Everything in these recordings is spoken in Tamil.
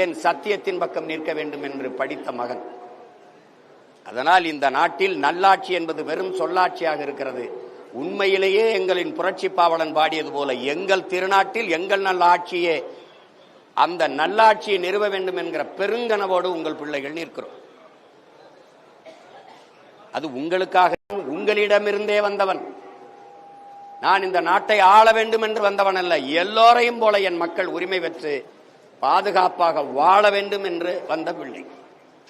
ஏன் சத்தியத்தின் பக்கம் நிற்க வேண்டும் என்று படித்த மகன். அதனால் இந்த நாட்டில் நல்லாட்சி என்பது வெறும் சொல்லாட்சியாக இருக்கிறது. உண்மையிலேயே எங்களின் புரட்சி பாவலன் பாடியது போல எங்கள் திருநாட்டில் எங்கள் நல்ல ஆட்சியே, அந்த நல்லாட்சியை நிறுவ வேண்டும் என்கிற பெருங்கனவோடு உங்கள் பிள்ளைகள் நிற்கிறோம். அது உங்களுக்காக, உங்களிடமிருந்தே வந்தவன். நான் இந்த நாட்டை ஆள வேண்டும் என்று வந்தவன் அல்ல. எல்லோரையும் போல என் மக்கள் உரிமை பெற்று பாதுகாப்பாக வாழ வேண்டும் என்று வந்த பிள்ளை.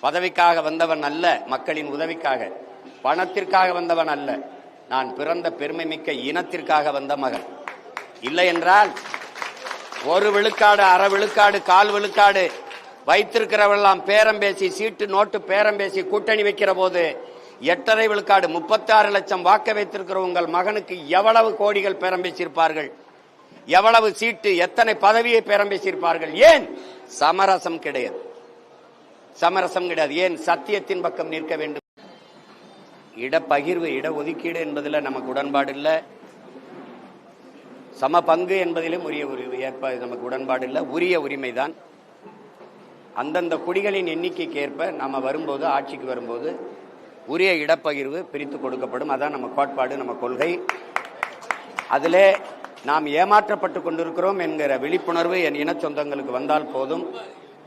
பதவிக்காக வந்தவன் அல்ல, மக்களின் உதவிக்காக, பணத்திற்காக வந்தவன் அல்ல. நான் பிறந்த பெருமை மிக்க இனத்திற்காக வந்த மகன். இல்லை என்றால் ஒரு விழுக்காடு, அரை விழுக்காடு, கால் விழுக்காடு வைத்திருக்கிறவெல்லாம் பேரம் பேசி, சீட்டு நோட்டு பேரம் பேசி கூட்டணி வைக்கிற போது 8.5 விழுக்காடு 36 லட்சம் வாக்க வைத்திருக்கிற உங்கள் மகனுக்கு எவ்வளவு கோடிகள் பேரம் பேசியிருப்பார்கள், எவ்வளவு சீட்டு, எத்தனை பதவியை பேரம் பேசியிருப்பார்கள். ஏன் சமரசம் கிடையாது? சமரசம் கிடையாது. ஏன் சத்தியத்தின் பக்கம் நிற்க வேண்டும்? இடப்பகிர்வு, இடஒதுக்கீடு என்பதில் நமக்கு உடன்பாடு இல்லை. சம பங்கு என்பதிலும் நமக்கு உடன்பாடு இல்லை. உரிய உரிமைதான். அந்தந்த குடிகளின் எண்ணிக்கைக்கு ஏற்ப நம்ம வரும்போது, ஆட்சிக்கு வரும்போது உரிய இடப்பகிர்வு பிரித்து கொடுக்கப்படும். அதான் நம்ம கோட்பாடு, நம்ம கொள்கை. அதிலே நாம் ஏமாற்றப்பட்டு கொண்டிருக்கிறோம் என்கிற விழிப்புணர்வு என் இன சொந்தங்களுக்கு வந்தால் போதும்.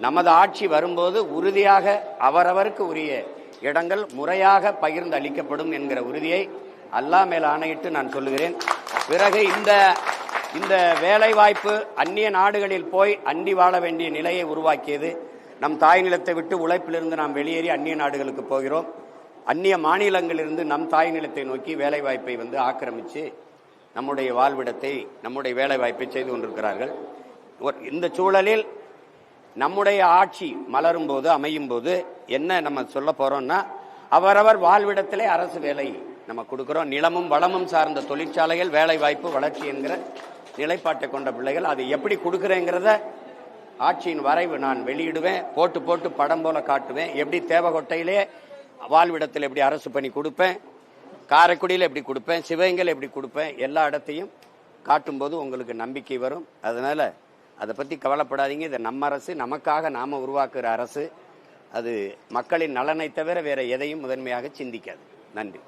நமது ஆட்சி வரும்போது உறுதியாக அவரவருக்கு உரிய இடங்கள் முறையாக பகிர்ந்து அளிக்கப்படும் என்கிற உறுதியை அல்லாஹ் மேல் ஆணையிட்டு நான் சொல்லுகிறேன். பிறகு இந்த வேலை வாய்ப்பு அந்நிய நாடுகளில் போய் அண்டி வாழ வேண்டிய நிலையை உருவாக்கியது. நம் தாய் நிலத்தை விட்டு உழைப்பிலிருந்து நாம் வெளியேறி அந்நிய நாடுகளுக்கு போகிறோம். அந்நிய மாநிலங்களிலிருந்து நம் தாய் நிலத்தை நோக்கி வேலை வாய்ப்பை ஆக்கிரமித்து நம்முடைய வாழ்விடத்தை, நம்முடைய வேலை வாய்ப்பை செய்து கொண்டிருக்கிறார்கள். இந்த சூழலில் நம்முடைய ஆட்சி மலரும் போது, அமையும் போது என்ன நம்ம சொல்ல போறோம்னா, அவரவர் வாழ்விடத்திலே அரசு வேலை நம்ம கொடுக்கிறோம். நிலமும் வளமும் சார்ந்த தொழிற்சாலைகள், வேலை வாய்ப்பு, வளர்ச்சி என்கிற நிலைப்பாட்டை கொண்ட பிள்ளைகள். அதை எப்படி கொடுக்குறேங்கிறத ஆட்சியின் வரைவு நான் வெளியிடுவேன். போட்டு போட்டு படம் போல காட்டுவேன். எப்படி தேவகோட்டையிலே வாழ்விடத்தில் எப்படி அரசு பணி கொடுப்பேன், காரைக்குடியில் எப்படி கொடுப்பேன், சிவகங்கையில் எப்படி கொடுப்பேன், எல்லா இடத்தையும் காட்டும்போது உங்களுக்கு நம்பிக்கை வரும். அதனால அதை பற்றி கவலைப்படாதீங்க. இது நம்ம அரசு, நமக்காக நாம உருவாக்குற அரசு. அது மக்களின் நலனை தவிர வேற எதையும் முதன்மையாக சிந்திக்காது. நன்றி.